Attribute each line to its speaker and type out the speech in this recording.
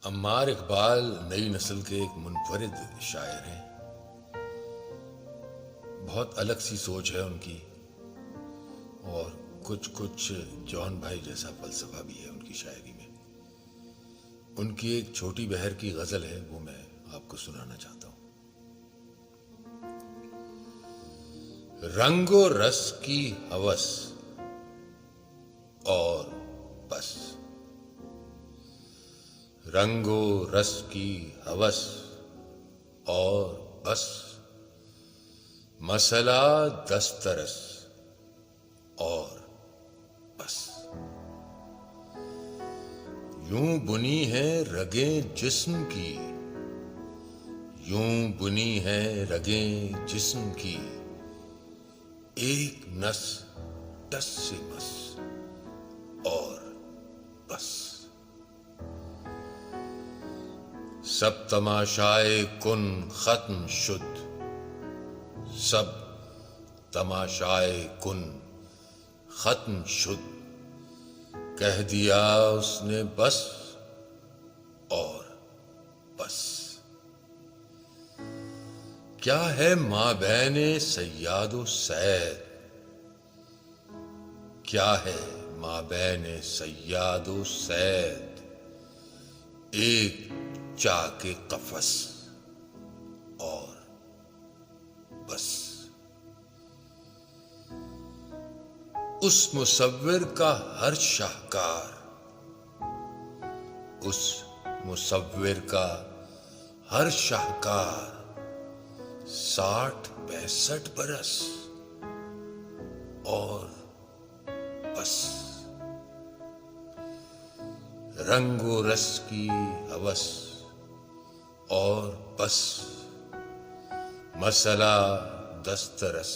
Speaker 1: अम्मार इकबाल नई नस्ल के एक मुनफरिद शायर हैं। बहुत अलग सी सोच है उनकी और कुछ कुछ जॉन भाई जैसा फलसफा भी है उनकी शायरी में। उनकी एक छोटी बहर की गजल है, वो मैं आपको सुनाना चाहता हूं। रंगो रस की हवस और बस, रंगो रस की हवस और बस, मसला दस्तरस और बस। यूं बुनी है रगें जिस्म की, यूं बुनी है रगें जिस्म की, एक नस टस से मस और बस। सब तमाशाए कुन खत्म शुद्ध, सब तमाशाए कुन खत्म शुद्ध, कह दिया उसने बस और बस। क्या है माबैने सय्यादो सैद, क्या है माबैने सय्यादो सैद, एक चाके कफस और बस। उस मुसव्विर का हर शाहकार, उस मुसव्विर का हर शाहकार, 60-65 बरस और बस। रंगो रस की हवस और बस, मसला दस्तरस